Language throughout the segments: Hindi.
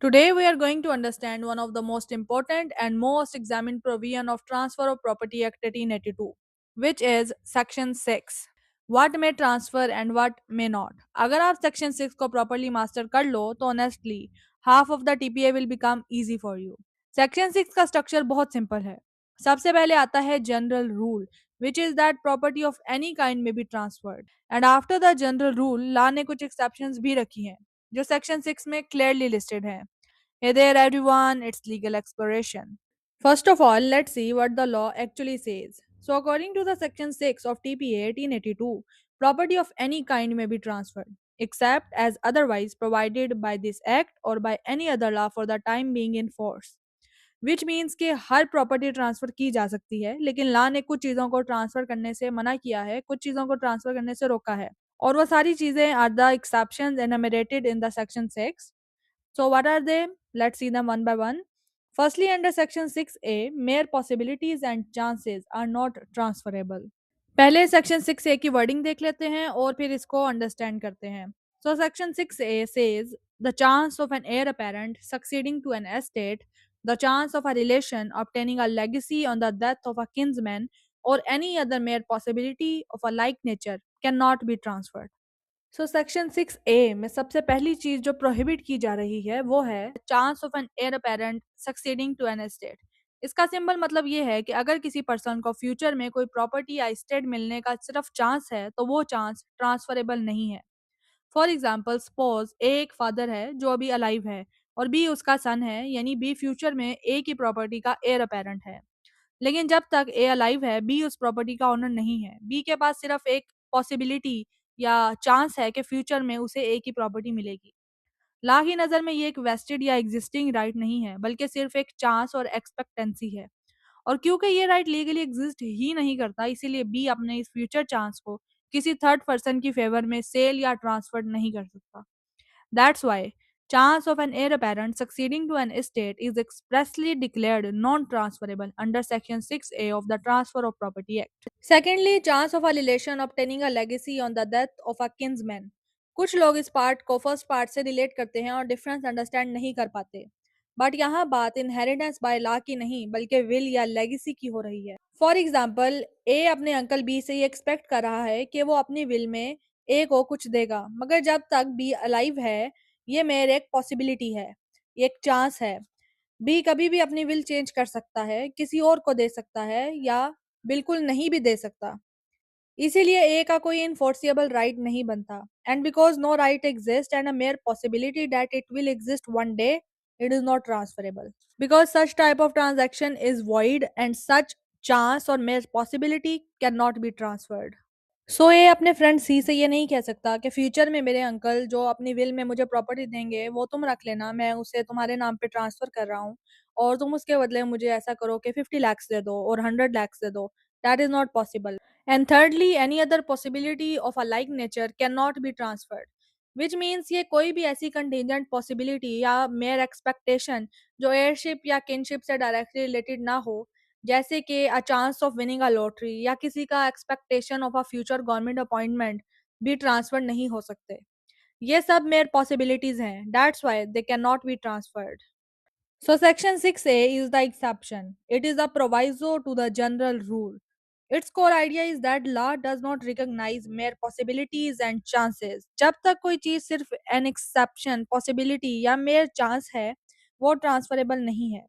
Today we are going to understand one of the most important and most examined provision of Transfer of Property Act 1882, which is Section 6. What may transfer and what may not. अगर आप Section 6 को properly master कर लो तो honestly half of the TPA will become easy for you. Section 6 का structure बहुत simple है. सबसे पहले आता है general rule, which is that property of any kind may be transferred. And after the general rule, law ने कुछ exceptions भी रखी हैं जो Section 6 में clearly listed हैं. Hey there everyone, it's legal exploration. First of all, let's see what the law actually says. So according to the section 6 of TPA 1882, property of any kind may be transferred except as otherwise provided by this act or by any other law for the time being in force. Which means कि हर प्रॉपर्टी ट्रांसफर की जा सकती है लेकिन लॉ ने कुछ चीज़ों को ट्रांसफर करने से मना किया है, कुछ चीज़ों को ट्रांसफर करने से रोका है और वो सारी चीज़ें are the exceptions enumerated in the section 6. So, what are they? Let's see them one by one. Firstly, under Section 6A, mere possibilities and chances are not transferable. पहले सेक्शन 6A की वर्डिंग देख लेते हैं और फिर इसको अंडरस्टैंड करते हैं. So, Section 6A says the chance of an heir apparent succeeding to an estate, the chance of a relation obtaining a legacy on the death of a kinsman, or any other mere possibility of a like nature cannot be transferred. So section 6A में सबसे पहली चीज जो प्रोहिबिट की जा रही है वो है chance of an heir apparent succeeding to an estate. इसका सिंबल मतलब ये है कि अगर किसी पर्सन को फ्यूचर में कोई प्रॉपर्टी या एस्टेट मिलने का सिर्फ चांस है तो वो चांस ट्रांसफरेबल नहीं है. फॉर एग्जाम्पल सपोज ए एक फादर है जो अभी अलाइव है और बी उसका सन है, यानी बी फ्यूचर में ए की प्रॉपर्टी का एयर अपेरेंट है. लेकिन जब तक ए अलाइव है बी उस प्रॉपर्टी का ओनर नहीं है. बी के पास सिर्फ एक पॉसिबिलिटी या चांस है कि फ्यूचर में उसे ए की प्रॉपर्टी मिलेगी. लॉ की नज़र में ये एक वेस्टेड या एग्जिस्टिंग राइट नहीं है बल्कि सिर्फ एक चांस और एक्सपेक्टेंसी है. और क्योंकि ये राइट लीगली एग्जिस्ट ही नहीं करता इसीलिए बी अपने इस फ्यूचर चांस को किसी थर्ड पर्सन की फेवर में सेल या ट्रांसफर नहीं कर सकता. That's why chance of an heir apparent succeeding to an estate is expressly declared non-transferable under Section 6A of the Transfer of Property Act. Secondly, chance of a relation obtaining a legacy on the death of a kinsman. कुछ लोग इस पार्ट को फर्स्ट पार्ट से रिलेट करते हैं और डिफरेंस अंडरस्टैंड नहीं कर पाते. बट यहाँ बात इनहेरिटेंस बाय लॉ की नहीं बल्कि विल या लेगेसी की हो रही है. फॉर एग्जाम्पल ए अपने अंकल बी से ये एक्सपेक्ट कर रहा है कि वो अपनी विल में ए को कुछ देगा, मगर जब तक बी अलाइव है ये मेरे एक पॉसिबिलिटी है, एक चांस है. बी कभी भी अपनी विल चेंज कर सकता है, किसी और को दे सकता है या बिल्कुल नहीं भी दे सकता. इसीलिए ए का कोई इनफोर्सिएबल राइट नहीं बनता. And because no right exist and a mere possibility that it will exist one day, it is not transferable because such type of transaction is void and such chance और mere possibility can not be transferred. So ये अपने फ्रेंड सी से ये नहीं कह सकता कि फ्यूचर में मेरे अंकल जो अपनी विल में मुझे प्रॉपर्टी देंगे वो तुम रख लेना, मैं उसे तुम्हारे नाम पे ट्रांसफर कर रहा हूँ और तुम उसके बदले मुझे ऐसा करो कि 50 lakhs दे दो और 100 lakhs दे दो. That is not possible. And thirdly, any other possibility of a like nature can not be transferred, which means ये कोई भी ऐसी कंटीजेंट पॉसिबिलिटी या मेयर एक्सपेक्टेशन जो एयरशिप या किनशिप से डायरेक्टली रिलेटेड ना हो, जैसे कि a chance of winning a lottery या किसी का expectation of a future government appointment, भी ट्रांसफर नहीं हो सकते. ये सब मेयर पॉसिबिलिटीज हैं. That's why they can not be transferred. So section 6A is the exception. It is a proviso to the general rule. Its core idea is that law does not recognize mere possibilities and chances. जब तक कोई चीज सिर्फ an exception, possibility या mere chance है, वो transferable नहीं है.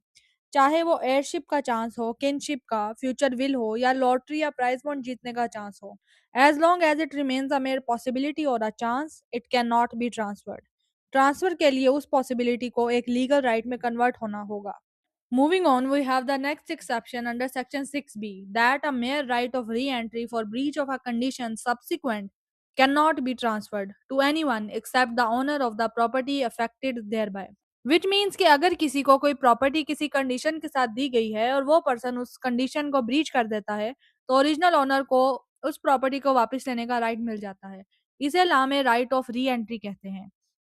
चाहे वो एयरशिप का चांस हो, किनशिप का, फ्यूचर विल हो या लॉटरी या प्राइज बॉन्ड जीतने का चांस हो. As long as it remains a mere possibility और a chance, it can not be transferred. Transfer के लिए उस पॉसिबिलिटी को एक लीगल राइट में कन्वर्ट होना होगा. Moving on, we have the next exception under Section 6B, that a mere right of re-entry for breach of a condition subsequent cannot be transferred to anyone except the owner of the property affected thereby. Which means कि अगर किसी को कोई प्रॉपर्टी किसी कंडीशन के साथ दी गई है और वो पर्सन उस कंडीशन को ब्रीच कर देता है तो ओरिजिनल ओनर को उस प्रॉपर्टी को वापस लेने का राइट मिल जाता है. इसे लॉ में राइट ऑफ री एंट्री कहते हैं.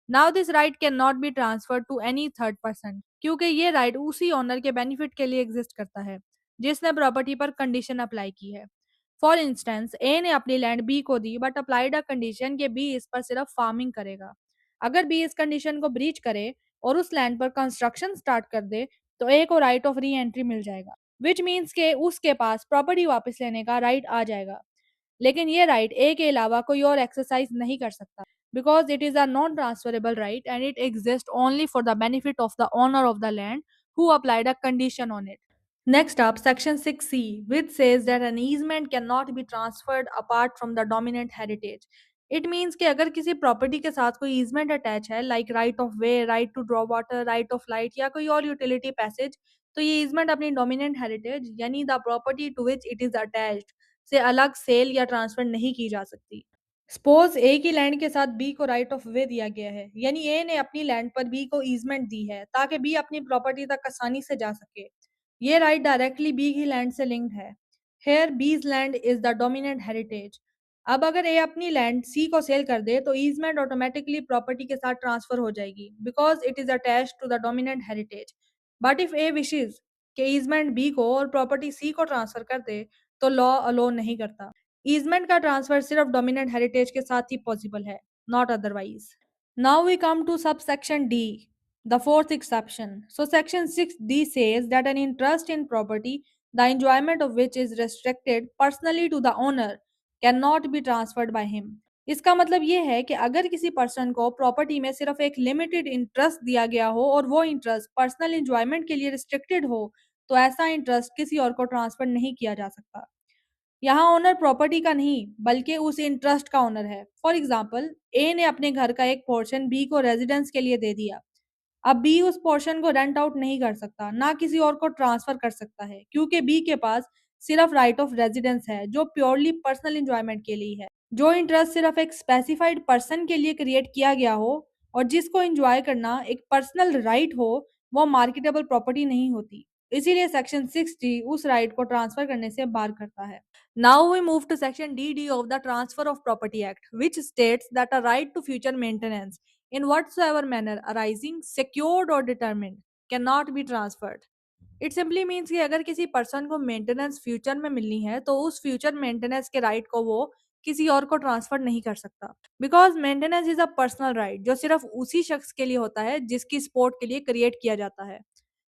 Now this right can not be transfer to any third person, क्योंकि ये राइट उसी ओनर के बेनिफिट के लिए एग्जिस्ट करता है जिसने प्रॉपर्टी पर कंडीशन अप्लाई की है. फॉर इंस्टेंस, ए ने अपनी लैंड बी को दी बट अप्लाइड अ कंडीशन कि बी इस पर सिर्फ फार्मिंग करेगा. अगर बी इस कंडीशन को ब्रीच करे और उस लैंड पर कंस्ट्रक्शन स्टार्ट कर दे तो ए को राइट ऑफ री एंट्री मिल जाएगा, विच मीन्स के उसके पास प्रॉपर्टी वापस लेने का राइट आ जाएगा। लेकिन ये राइट ए के अलावा कोई और एक्सरसाइज नहीं कर सकता, because it is a non transferable right and it exist only for the benefit of the owner of the land who applied a condition on it. Next up, section 6c, which says that an easement cannot be transferred apart from the dominant heritage. It means कि अगर किसी प्रॉपर्टी के साथ कोई easement अटैच है, like right of way, right to draw water, right of light या कोई और यूटिलिटी पैसेज, तो ये easement अपनी डोमिनेंट हेरिटेज यानी the property to which it is attached से अलग सेल या ट्रांसफर नहीं की जा सकती। सपोज ए की लैंड के साथ बी को राइट ऑफ वे दिया गया है, यानी ए ने अपनी लैंड पर बी को ईजमेंट दी है ताकि बी अपनी प्रॉपर्टी तक आसानी से जा सके। ये राइट डायरेक्टली बी की लैंड से लिंक्ड है। हेयर बीज land is the dominant heritage. अब अगर ए अपनी लैंड सी को सेल कर दे तो ईजमेंट ऑटोमेटिकली प्रॉपर्टी के साथ ट्रांसफर हो जाएगी because it is attach to the dominant heritage. But if A wishes के ईजमेंट बी को और प्रॉपर्टी सी को ट्रांसफर कर दे तो लॉ अलो नहीं करता। ईजमेंट का ट्रांसफर सिर्फ डोमिनेंट हेरिटेज के साथ ही पॉसिबल है, not otherwise. Now we come to subsection D, the fourth exception. So section 6d says that an interest in property, the enjoyment of which is restricted personally to the owner, cannot be transferred by him. इसका मतलब ये है कि अगर किसी पर्सन को प्रॉपर्टी में सिर्फ एक लिमिटेड इंटरेस्ट दिया गया हो और वो इंटरेस्ट पर्सनल एंजॉयमेंट के लिए रिस्ट्रिक्टेड हो, तो ऐसा इंटरेस्ट किसी और को ट्रांसफर नहीं किया जा सकता। यहाँ ओनर प्रॉपर्टी का नहीं बल्कि उस इंटरेस्ट का ओनर है। फॉर एग्जाम्पल, ए ने अपने घर का एक पोर्शन बी को रेजिडेंस के लिए दे दिया। अब बी उस पोर्शन को रेंट आउट नहीं कर सकता, ना किसी और को ट्रांसफर कर सकता है, क्योंकि बी के पास सिर्फ राइट ऑफ रेजिडेंस है जो प्योरली पर्सनल इंजॉयमेंट के लिए है। जो इंटरेस्ट सिर्फ एक स्पेसिफाइड पर्सन के लिए क्रिएट किया गया हो और जिसको एंजॉय करना एक पर्सनल राइट हो, वो मार्केटेबल प्रॉपर्टी नहीं होती। इसीलिए सेक्शन 6D उस राइट को ट्रांसफर करने से बार करता है। Now we move to section DD of the Transfer of Property Act, which states that a right to future maintenance in whatsoever manner arising, secured or determined, cannot be transferred. It simply means कि अगर किसी पर्सन को मेंटेनेंस फ्यूचर में मिलनी है तो उस फ्यूचर मेंटेनेंस के राइट को वो किसी और को ट्रांसफर नहीं कर सकता, because maintenance is a personal right जो सिर्फ उसी शख्स के लिए होता है जिसकी सपोर्ट के लिए क्रिएट किया जाता है,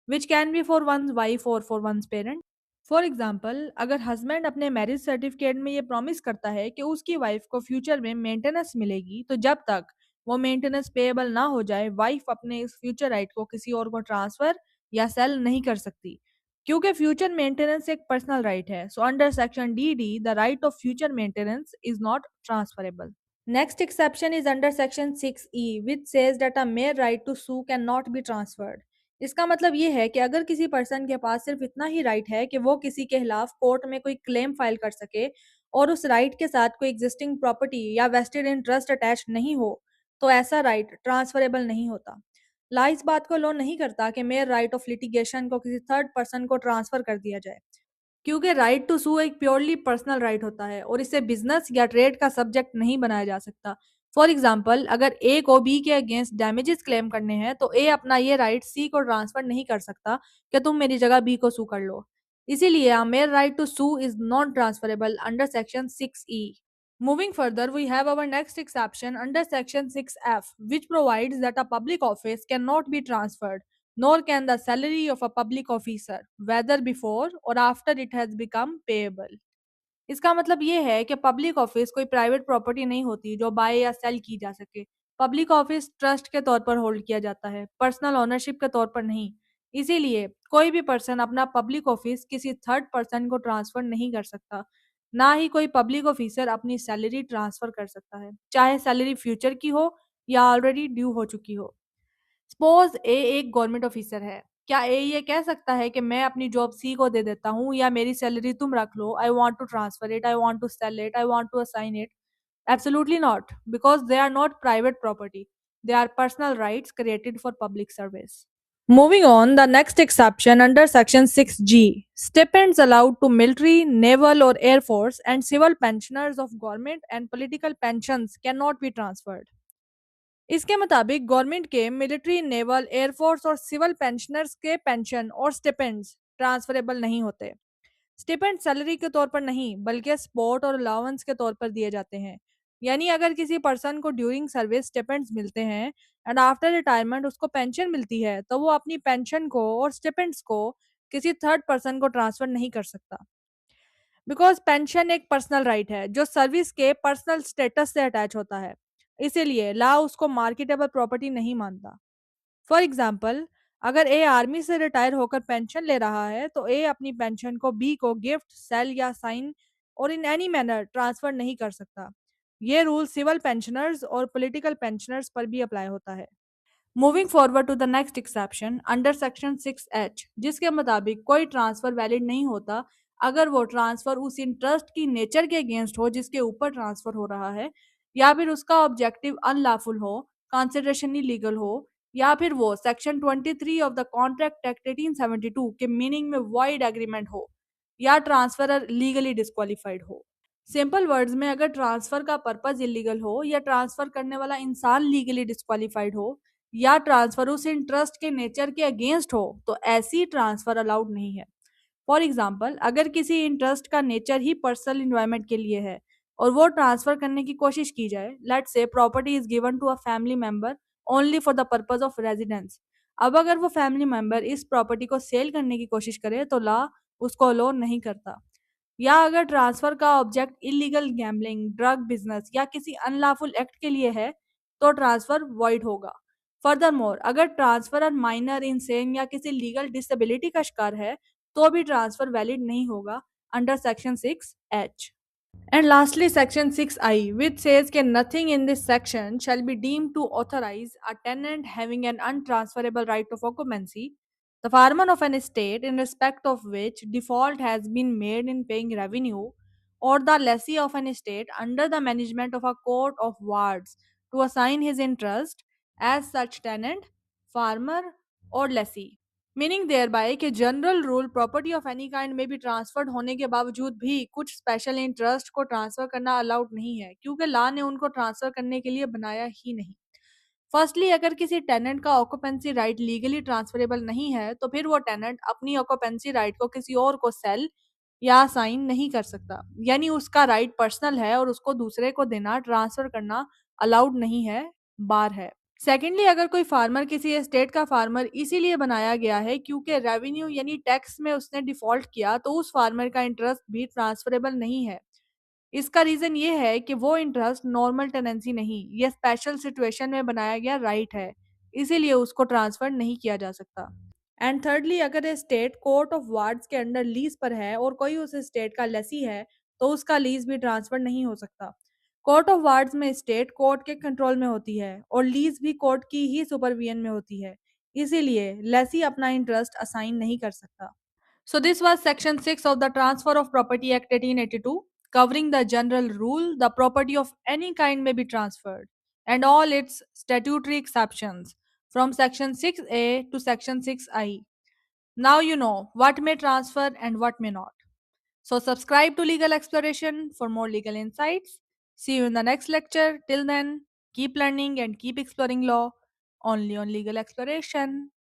which can be for one wife और for one parent. For example, अगर हस्बैंड अपने मैरिज सर्टिफिकेट में ये प्रॉमिस करता है कि उसकी वाइफ को फ्यूचर में मेंटेनेंस मिलेगी, तो जब तक वो मेंटेनेंस पेएबल ना हो जाए, वाइफ अपने इस फ्यूचर राइट को किसी और को ट्रांसफर या सेल नहीं कर सकती, क्योंकि फ्यूचर मेंटेनेंस एक पर्सनल राइट है। So under section DD the right of future maintenance is not transferable. Next exception is under section 6E, which says that a mere right to sue cannot be transferred. इसका मतलब ये है कि अगर किसी पर्सन के पास सिर्फ इतना ही राइट है कि वो किसी के खिलाफ कोर्ट में कोई क्लेम फाइल कर सके और उस राइट के साथ कोई एग्जिस्टिंग प्रॉपर्टी या वेस्टेड इंटरेस्ट अटैच नहीं हो, तो ऐसा राइट ट्रांसफरेबल नहीं होता। ला इस बात को लो नहीं करता कि मेयर राइट ऑफ लिटिगेशन को किसी थर्ड पर्सन को ट्रांसफर कर दिया जाए, क्योंकि राइट टू सू एक प्योरली पर्सनल राइट होता है और इसे बिजनेस या ट्रेड का सब्जेक्ट नहीं बनाया जा सकता। फॉर एग्जाम्पल, अगर ए को बी के अगेंस्ट डैमेजेस क्लेम करने हैं तो ए अपना ये राइट सी को ट्रांसफर नहीं कर सकता कि तुम मेरी जगह बी को सू कर लो। इसीलिए mere right to sue is non transferable under section 6E। Moving further, we have our next exception under section 6F, which provides that a public office cannot be transferred, nor can the salary of a public officer, whether before or after it has become payable. इसका मतलब ये है कि पब्लिक ऑफिस कोई प्राइवेट प्रॉपर्टी नहीं होती जो बाय या सेल की जा सके। पब्लिक ऑफिस ट्रस्ट के तौर पर होल्ड किया जाता है, पर्सनल ओनरशिप के तौर पर नहीं। इसीलिए कोई भी पर्सन अपना पब्लिक ऑफिस किसी थर्ड पर्सन को ट्रांसफर नहीं कर सकता, ना ही कोई पब्लिक ऑफिसर अपनी सैलरी ट्रांसफर कर सकता है, चाहे सैलरी फ्यूचर की हो या ऑलरेडी ड्यू हो चुकी हो। सपोज ए एक गवर्नमेंट ऑफिसर है, क्या ए ये कह सकता है कि मैं अपनी जॉब सी को दे देता हूँ या मेरी सैलरी तुम रख लो, I want to transfer it, I want to sell it, I want to assign it? Absolutely not, because they are not private property, they are personal rights created for public service. Moving on, the next exception under section 6G, stipends allowed to military, naval or air force and civil pensioners of government and political pensions cannot be transferred. इसके मुताबिक गवर्नमेंट के मिलिट्री, नेवल, एयरफोर्स और सिविल पेंशनर्स के पेंशन और स्टिपेंड्स ट्रांसफरेबल नहीं होते। स्टिपेंड सैलरी के तौर पर नहीं बल्कि सपोर्ट और अलाउंस के तौर पर दिए जाते हैं। यानी अगर किसी पर्सन को ड्यूरिंग सर्विस स्टिपेंड्स मिलते हैं एंड आफ्टर रिटायरमेंट उसको पेंशन मिलती है, तो वो अपनी पेंशन को और स्टिपेंड्स को किसी थर्ड पर्सन को ट्रांसफर नहीं कर सकता, बिकॉज पेंशन एक पर्सनल राइट है जो सर्विस के पर्सनल स्टेटस से अटैच होता है। इसीलिए लॉ उसको मार्केटेबल प्रॉपर्टी नहीं मानता। फॉर एग्जाम्पल, अगर ए आर्मी से रिटायर होकर पेंशन ले रहा है तो ए अपनी पेंशन को बी को गिफ्ट, सेल या साइन और इन एनी मैनर ट्रांसफर नहीं कर सकता। ये रूल सिविल पेंशनर्स और पॉलिटिकल पेंशनर्स पर भी अप्लाई होता है। Moving forward to the next exception under section 6H, जिसके मुताबिक कोई ट्रांसफर वैलिड नहीं होता अगर वो ट्रांसफर उस इंटरेस्ट की नेचर के अगेंस्ट हो जिसके ऊपर ट्रांसफर हो रहा है, या फिर उसका ऑब्जेक्टिव अनलॉफुल हो, कंसिडरेशन इलीगल हो, या फिर वो section 23 of the contract act 1872 के मीनिंग में वॉइड एग्रीमेंट हो, या ट्रांसफरर लीगली डिस्क्वालिफाइड हो। सिंपल वर्ड्स में, अगर ट्रांसफर का पर्पज इलीगल हो, या ट्रांसफर करने वाला इंसान लीगली डिस्क्वालिफाइड हो, या ट्रांसफर उस इंटरेस्ट के नेचर के अगेंस्ट हो, तो ऐसी ट्रांसफर अलाउड नहीं है। फॉर एग्जाम्पल, अगर किसी इंटरेस्ट का नेचर ही पर्सनल इन्वायरमेंट के लिए है और वो ट्रांसफर करने की कोशिश की जाए, let say property is given to a family member only for the purpose of residence. अब अगर वो फैमिली मेंबर इस प्रॉपर्टी को सेल करने की कोशिश करे तो लॉ उसको अलो नहीं करता। या अगर ट्रांसफर का object illegal gambling, drug business या किसी अनलॉफुल एक्ट के लिए है, तो ट्रांसफर वॉइड होगा। फर्दरमोर, अगर ट्रांसफरर माइनर, इंसेन या किसी लीगल डिसेबिलिटी का शिकार है, तो भी ट्रांसफर वैलिड नहीं होगा under section 6H। And lastly, section 6I, which says that nothing in this section shall be deemed to authorize a tenant having an untransferable right of occupancy, the farmer of an estate in respect of which default has been made in paying revenue, or the lessee of an estate under the management of a court of wards to assign his interest as such tenant, farmer, or lessee। Meaning thereby कि general rule property of any kind में भी ट्रांसफर्ड होने के बावजूद भी कुछ स्पेशल इंटरेस्ट को ट्रांसफर करना अलाउड नहीं है, क्योंकि लॉ ने उनको ट्रांसफर करने के लिए बनाया ही नहीं। फर्स्टली, अगर किसी टेनेंट का ऑक्यूपेंसी राइट लीगली ट्रांसफरेबल नहीं है तो फिर वो टेनेंट अपनी ऑक्यूपेंसी राइट को किसी और को सेल या साइन नहीं कर सकता, यानी उसका राइट पर्सनल है और उसको दूसरे को देना, ट्रांसफर करना अलाउड नहीं है, बार है। सेकेंडली, अगर कोई फार्मर किसी एस्टेट का फार्मर इसीलिए बनाया गया है क्योंकि रेवेन्यू यानी टैक्स में उसने डिफॉल्ट किया, तो उस फार्मर का इंटरेस्ट भी ट्रांसफरेबल नहीं है। इसका रीजन ये है कि वो इंटरेस्ट नॉर्मल टेनेंसी नहीं, ये स्पेशल सिचुएशन में बनाया गया राइट है, इसीलिए उसको ट्रांसफर नहीं किया जा सकता। एंड थर्डली, अगर एस्टेट कोर्ट ऑफ वार्ड्स के अंडर लीज पर है और कोई उस एस्टेट का लेसी है, तो उसका लीज भी ट्रांसफर नहीं हो सकता। कोर्ट ऑफ वार्ड्स में स्टेट कोर्ट के कंट्रोल में होती है और लीज भी कोर्ट की ही सुपरविजन में होती है, इसीलिए लेसी अपना इंटरेस्ट असाइन नहीं कर सकता। So this was section 6 of the Transfer of Property Act 1882, covering the general rule the property of any kind may be transferred and all its statutory exceptions from section 6A to section 6I. Now you know what may transfer and what may not. So subscribe to Legal Exploration for more legal insights. See you in the next lecture. Till then, keep learning and keep exploring law only on Legal Exploration.